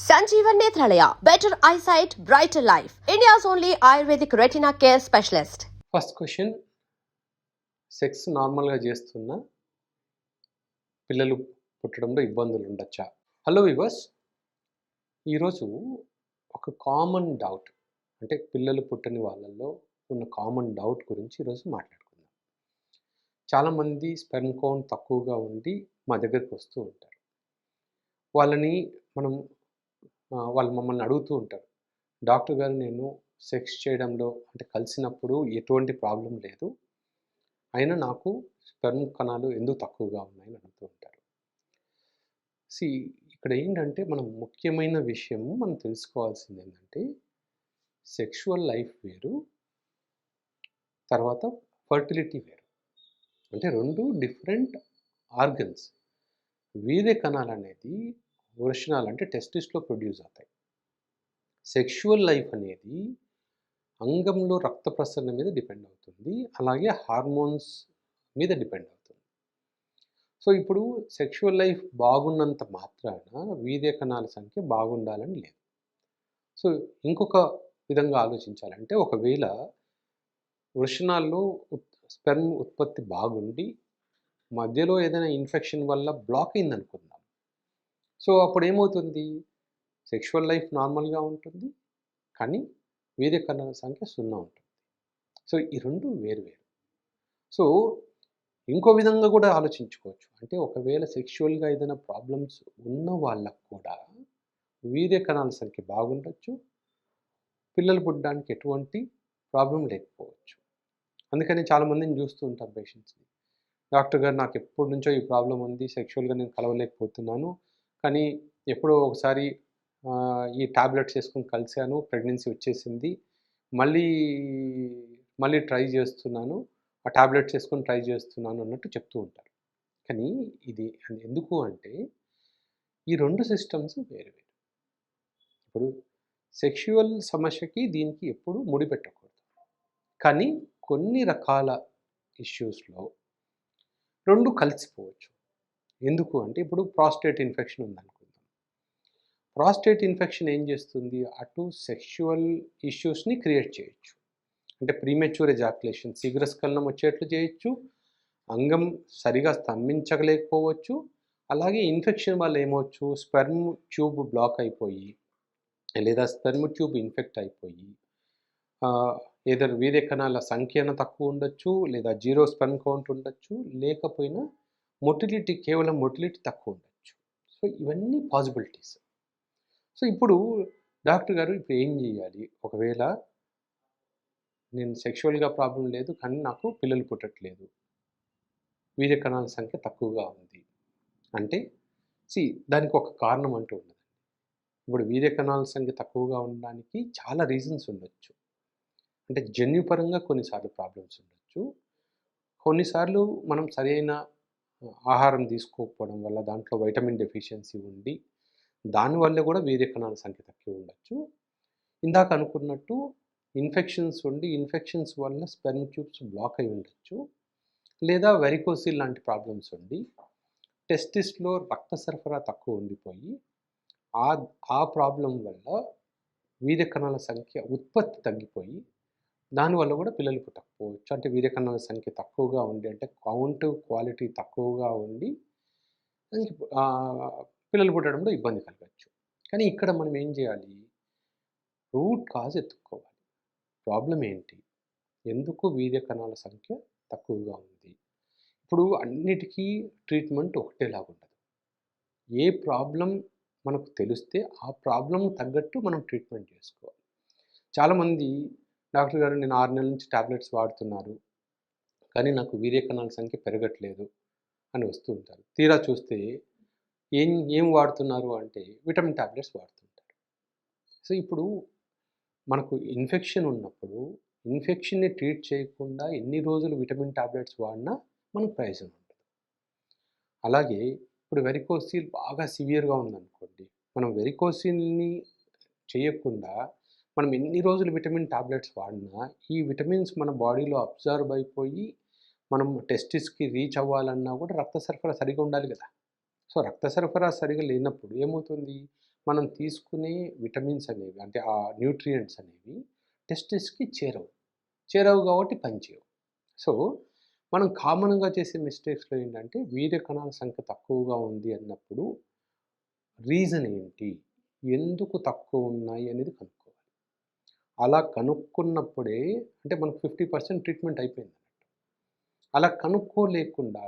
Sanjeevan Nethralaya, better eyesight, brighter life. India's only Ayurvedic retina care specialist. First question, sex నార్మల్గా చేస్తున్న పిల్లలు పుట్టడంలో ఇబ్బందులు ఉండొచ్చా? హలో వివర్స్, ఈరోజు ఒక కామన్ డౌట్, అంటే పిల్లలు పుట్టని వాళ్ళల్లో ఉన్న కామన్ డౌట్ గురించి ఈరోజు మాట్లాడుకుందాం. చాలామంది స్పెర్మ్ కౌంట్ తక్కువగా ఉండి మా దగ్గరికి వస్తూ ఉంటారు. వాళ్ళని వాళ్ళు మమ్మల్ని అడుగుతూ ఉంటారు, డాక్టర్ గారు నేను సెక్స్ చేయడంలో అంటే కలిసినప్పుడు ఎటువంటి ప్రాబ్లం లేదు, అయినా నాకు స్పెర్మ్ కణాలు ఎందుకు తక్కువగా ఉన్నాయని అడుగుతూ ఉంటారు. ఇక్కడ ఏంటంటే మనం ముఖ్యమైన విషయం మనం తెలుసుకోవాల్సింది ఏంటంటే, సెక్షువల్ లైఫ్ వేరు, తర్వాత ఫర్టిలిటీ వేరు. అంటే రెండు డిఫరెంట్ ఆర్గన్స్. వీర్య కణాలు అనేది వృషణాలు అంటే టెస్టిస్లో ప్రొడ్యూస్ అవుతాయి. సెక్షువల్ లైఫ్ అనేది అంగంలో రక్త ప్రసరణ మీద డిపెండ్ అవుతుంది, అలాగే హార్మోన్స్ మీద డిపెండ్ అవుతుంది. సో ఇప్పుడు సెక్షువల్ లైఫ్ బాగున్నంత మాత్రాన వీర్య కణాల సంఖ్య బాగుండాలని లేదు. సో ఇంకొక విధంగా ఆలోచించాలంటే, ఒకవేళ వృషణాల్లో స్పెర్మ్ ఉత్పత్తి బాగుండి మధ్యలో ఏదైనా ఇన్ఫెక్షన్ వల్ల బ్లాక్ అయిందనుకుందాం, సో అప్పుడు ఏమవుతుంది, సెక్షువల్ లైఫ్ నార్మల్గా ఉంటుంది కానీ వీర్య కణాల సంఖ్య 0 ఉంటుంది. సో ఈ రెండు వేరు. సో ఇంకో విధంగా కూడా ఆలోచించుకోవచ్చు, అంటే ఒకవేళ సెక్షువల్గా ఏదైనా ప్రాబ్లమ్స్ ఉన్న వాళ్ళకు కూడా వీర్య కణాల సంఖ్య బాగుండొచ్చు, పిల్లలు పుట్టడానికి ఎటువంటి ప్రాబ్లం లేకపోవచ్చు. అందుకని చాలామందిని చూస్తూ ఉంటారు పేషెంట్స్ని, డాక్టర్ గారు నాకు ఎప్పటి నుంచో ఈ ప్రాబ్లం ఉంది, సెక్షువల్గా నేను కలవలేకపోతున్నాను, కానీ ఎప్పుడో ఒకసారి ఈ టాబ్లెట్స్ వేసుకొని కలిశాను, ప్రెగ్నెన్సీ వచ్చేసింది, మళ్ళీ ట్రై చేస్తున్నాను, ఆ టాబ్లెట్స్ వేసుకొని ట్రై చేస్తున్నాను అన్నట్టు చెప్తూ ఉంటారు. కానీ ఇది ఎందుకు అంటే, ఈ రెండు సిస్టమ్స్ వేరు. ఇప్పుడు సెక్షువల్ సమస్యకి దీనికి ఎప్పుడు ముడిపెట్టకూడదు, కానీ కొన్ని రకాల ఇష్యూస్లో రెండు కలిసిపోవచ్చు. ఎందుకు అంటే, ఇప్పుడు ప్రాస్టేట్ ఇన్ఫెక్షన్ ఉందనుకుందాం. ప్రాస్టేట్ ఇన్ఫెక్షన్ ఏం చేస్తుంది, అటు సెక్షువల్ ఇష్యూస్ని క్రియేట్ చేయొచ్చు. అంటే ప్రీమెచ్యూర్ ఎజాక్యులేషన్, శీఘ్రస్ఖలనం వచ్చేట్లు చేయొచ్చు, అంగం సరిగా స్తంభించలేకపోవచ్చు, అలాగే ఇన్ఫెక్షన్ వల్ల ఏమవచ్చు, స్పెర్మ్ ట్యూబ్ బ్లాక్ అయిపోయి లేదా స్పెర్మ్ ట్యూబ్ ఇన్ఫెక్ట్ అయిపోయి ఏదైనా వీర్య కణాల సంఖ్యన తక్కువ ఉండొచ్చు, లేదా జీరో స్పెర్మ్ కౌంట్ ఉండొచ్చు, లేకపోయినా కేవలం మొటిలిటీ తక్కువ ఉండొచ్చు. సో ఇవన్నీ పాసిబిలిటీస్. సో ఇప్పుడు డాక్టర్ గారు ఇప్పుడు ఏం చేయాలి, ఒకవేళ నేను సెక్షువల్గా ప్రాబ్లం లేదు కానీ నాకు పిల్లలు పుట్టట్లేదు, వీర్య కణాల సంఖ్య తక్కువగా ఉంది అంటే, దానికి ఒక కారణం అంటూ ఉన్నది. ఇప్పుడు వీర్య కణాల సంఖ్య తక్కువగా ఉండడానికి చాలా రీజన్స్ ఉండొచ్చు. అంటే జన్యుపరంగా కొన్నిసార్లు ప్రాబ్లమ్స్ ఉండొచ్చు, కొన్నిసార్లు మనం సరైన ఆహారం తీసుకోకపోవడం వల్ల దాంట్లో వైటమిన్ డెఫిషియన్సీ ఉండి దానివల్ల కూడా వీర్య కణాల సంఖ్య తక్కువ ఉండొచ్చు. ఇందాక అనుకున్నట్టు ఇన్ఫెక్షన్స్ వల్ల స్పెర్మ్ ట్యూబ్స్ బ్లాక్ అయి ఉండొచ్చు, లేదా వెరికోసిల్ లాంటి ప్రాబ్లమ్స్ ఉండి టెస్టిస్లో రక్త సరఫరా తక్కువ ఉండిపోయి ఆ ప్రాబ్లం వల్ల వీర్య కణాల సంఖ్య ఉత్పత్తి తగ్గిపోయి దానివల్ల కూడా పిల్లలు పుట్టకపోవచ్చు. అంటే వీర్య కణాల సంఖ్య తక్కువగా ఉండి, అంటే కౌంట్ క్వాలిటీ తక్కువగా ఉండి పిల్లలు పుట్టడంలో ఇబ్బంది కలగచ్చు. కానీ ఇక్కడ మనం ఏం చేయాలి, రూట్ కాజ్ ఎత్తుక్కోవాలి. ప్రాబ్లం ఏంటి, ఎందుకు వీర్య కణాల సంఖ్య తక్కువగా ఉంది? ఇప్పుడు అన్నిటికీ ట్రీట్మెంట్ ఒకటేలాగా ఉండదు. ఏ ప్రాబ్లం మనకు తెలిస్తే ఆ ప్రాబ్లం తగ్గట్టు మనం ట్రీట్మెంట్ చేసుకోవాలి. చాలామంది డాక్టర్ గారు నేను 6 నెలల నుంచి టాబ్లెట్స్ వాడుతున్నారు కానీ నాకు వీర్య కణాల సంఖ్య పెరగట్లేదు అని వస్తూ ఉంటారు. తీరా చూస్తే ఏం వాడుతున్నారు అంటే విటమిన్ టాబ్లెట్స్ వాడుతుంటారు. సో ఇప్పుడు మనకు ఇన్ఫెక్షన్ ఉన్నప్పుడు ఇన్ఫెక్షన్ని ట్రీట్ చేయకుండా ఎన్ని రోజులు విటమిన్ టాబ్లెట్స్ వాడినా మనకు ప్రయోజనం ఉంటుంది. అలాగే ఇప్పుడు వెరికోసిల్ బాగా సివియర్గా ఉందనుకోండి, మనం వెరికోసిల్ని చేయకుండా మనం ఎన్ని రోజులు విటమిన్ టాబ్లెట్స్ వాడినా ఈ విటమిన్స్ మన బాడీలో అబ్జర్వ్ అయిపోయి మనం టెస్టిస్కి రీచ్ అవ్వాలన్నా కూడా రక్త సరఫరా సరిగా ఉండాలి కదా. సో రక్త సరఫరా సరిగా లేనప్పుడు ఏమవుతుంది, మనం తీసుకునే విటమిన్స్ అనేవి అంటే ఆ న్యూట్రియంట్స్ అనేవి టెస్టిస్కి చేరవు కాబట్టి పనిచేయవు. సో మనం కామన్గా చేసే మిస్టేక్స్లో ఏంటంటే వీర్య కణాల సంఖ్య తక్కువగా ఉంది అన్నప్పుడు రీజన్ ఏంటి, ఎందుకు తక్కువ ఉన్నాయి అనేది కనుక్కోవాలి. అలా కనుక్కున్నప్పుడే అంటే మనకు 50% ట్రీట్మెంట్ అయిపోయింది. అలా కనుక్కోలేకుండా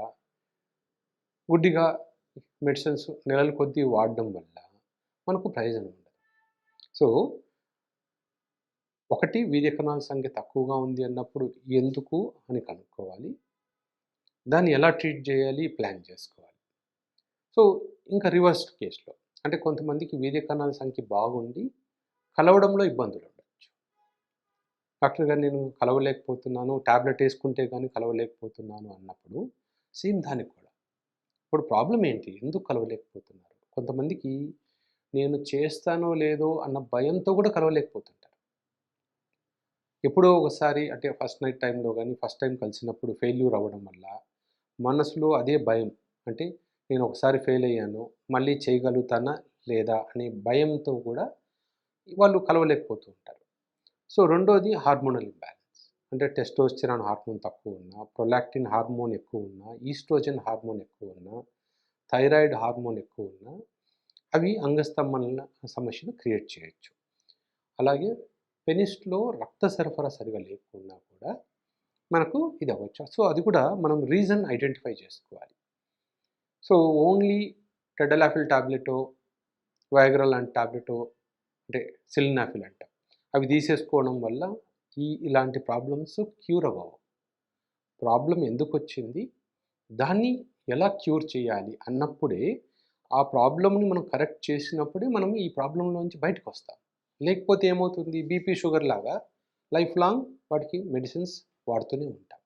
గుడ్డిగా మెడిసిన్స్ నెలల కొద్దీ వాడడం వల్ల మనకు ప్రయోజనం ఉండదు. సో ఒకటి వీర్య కణాల సంఖ్య తక్కువగా ఉంది అన్నప్పుడు ఎందుకు అని కనుక్కోవాలి. దాన్ని ఎలా ట్రీట్ చేయాలి ప్లాన్ చేసుకోవాలి. సో ఇంకా రివర్స్డ్ కేస్‌లో అంటే కొంతమందికి వీర్య కణాల సంఖ్య బాగుండి కలవడంలో ఇబ్బందులు ఉండొచ్చు. డాక్టర్ గారు నేను కలవలేకపోతున్నాను, టాబ్లెట్ ఏసుకుంటే గానీ కలవలేకపోతున్నాను అన్నప్పుడు సేమ్ దానికి కూడా. ఇప్పుడు ప్రాబ్లమ్ ఏంటి? ఎందుకు కలవలేకపోతున్నారు? కొంతమందికి నేను చేస్తానో లేదో అన్న భయంతో కూడా కలవలేకపోతుంటారు. ఎప్పుడో ఒకసారి అంటే ఫస్ట్ నైట్ టైమ్‌లో గానీ, ఫస్ట్ టైమ్ కలిసినప్పుడు ఫెయిల్యూర్ అవ్వడం వల్ల మనసులో అదే భయం. అంటే నేను ఒకసారి ఫెయిల్ అయ్యాను, మళ్ళీ చేయగలుగుతానా లేదా అనే భయంతో కూడా వాళ్ళు కలవలేకపోతూ ఉంటారు. సో రెండోది హార్మోనల్ ఇంబాలెన్స్. అంటే టెస్టోస్టెరాన్ హార్మోన్ తక్కువున్నా, ప్రొలాక్టిన్ హార్మోన్ ఎక్కువున్నా, ఈస్ట్రోజన్ హార్మోన్ ఎక్కువున్నా, థైరాయిడ్ హార్మోన్ ఎక్కువున్నా అవి అంగస్తంభన సమస్యను క్రియేట్ చేయొచ్చు. అలాగే పెనిస్‌లో రక్త సరఫరా సరిగ్గా లేకున్నా కూడా మనకు ఇది అవ్వచ్చు. సో అది కూడా మనం రీజన్ ఐడెంటిఫై చేసుకోవాలి. సో ఓన్లీ టెడలాఫిల్ టాబ్లెటో, వయాగ్రా లాంటి టాబ్లెటో అంటే సిలినాఫిల్ అంటాం. అవి తీసేసుకోవడం వల్ల ఇలాంటి ప్రాబ్లమ్స్ క్యూర్ అవ్వవు. ప్రాబ్లమ్ ఎందుకొచ్చింది? దాన్ని ఎలా క్యూర్ చేయాలి అన్నప్పుడే ఆ ప్రాబ్లమ్‌ని మనం కరెక్ట్ చేసినప్పుడే మనం ఈ ప్రాబ్లమ్‌లోంచి బయటకొస్తాం. లేకపోతే ఏమవుతుంది బీపీ, షుగర్ లాగా లైఫ్ లాంగ్ వాటికి మెడిసిన్స్ వాడుతూనే ఉంటాం.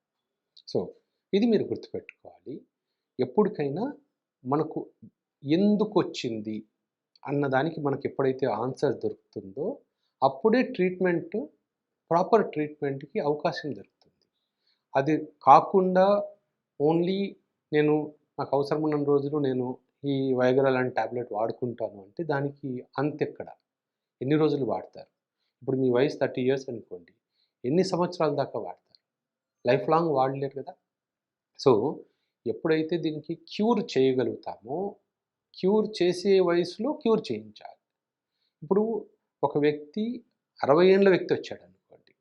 సో ఇది మీరు గుర్తుపెట్టుకోవాలి. ఎప్పటికైనా మనకు ఎందుకొచ్చింది అన్నదానికి మనకు ఎప్పుడైతే ఆన్సర్ దొరుకుతుందో అప్పుడే ప్రాపర్ ట్రీట్మెంట్‌కి అవకాశం దొరుకుతుంది. అది కాకుండా ఓన్లీ నాకు అవసరమున్న రోజులు నేను ఈ వయాగ్రా లాంటి టాబ్లెట్ వాడుకుంటాను అంటే దానికి అంతెక్కడ? ఎన్ని రోజులు వాడతారు? ఇప్పుడు మీ వయసు 30 ఇయర్స్ అనుకోండి. ఎన్ని సంవత్సరాల దాకా వాడతారు? లైఫ్ లాంగ్ వాడలేరు కదా! సో ఎప్పుడైతే దీనికి క్యూర్ చేయగలుగుతామో, క్యూర్ చేసే వయసులో క్యూర్ చేయించాలి. ఇప్పుడు ఒక వ్యక్తి 60 ఏండ్ల వ్యక్తి వచ్చాడనుకోండి.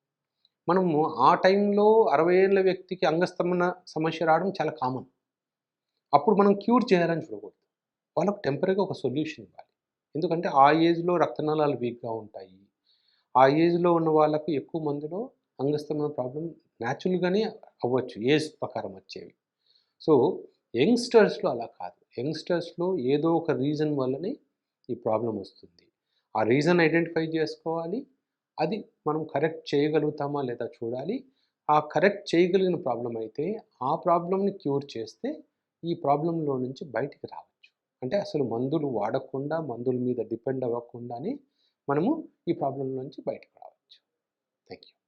మనము ఆ టైంలో 60 ఏండ్ల వ్యక్తికి అంగస్తంభన సమస్య రావడం చాలా కామన్. అప్పుడు మనం క్యూర్ చేయాలని చూడకూడదు. వాళ్ళకి టెంపరరీగా ఒక సొల్యూషన్ ఇవ్వాలి. ఎందుకంటే ఆ ఏజ్‌లో రక్తనాళాలు వీక్‌గా ఉంటాయి. ఆ ఏజ్‌లో ఉన్న వాళ్ళకు ఎక్కువ మందిలో అంగస్తంభన ప్రాబ్లమ్ న్యాచురల్‌గానే అవ్వచ్చు. ఏజ్ ప్రకారం వచ్చేవి. సో యంగ్‌స్టర్స్‌లో అలా కాదు. యంగ్‌స్టర్స్‌లో ఏదో ఒక రీజన్ వల్లనే ఈ ప్రాబ్లమ్ వస్తుంది. ఆ రీజన్ ఐడెంటిఫై చేసుకోవాలి. అది మనం కరెక్ట్ చేయగలుగుతామా లేదా చూడాలి. ఆ కరెక్ట్ చేయగలిగిన ప్రాబ్లమ్ అయితే ఆ ప్రాబ్లమ్‌ని క్యూర్ చేస్తే ఈ ప్రాబ్లమ్‌లో నుంచి బయటికి రావచ్చు. అంటే అసలు మందులు వాడకుండా, మందుల మీద డిపెండ్ అవ్వకుండానే మనము ఈ ప్రాబ్లమ్ నుంచి బయటకు రావచ్చు. Thank you.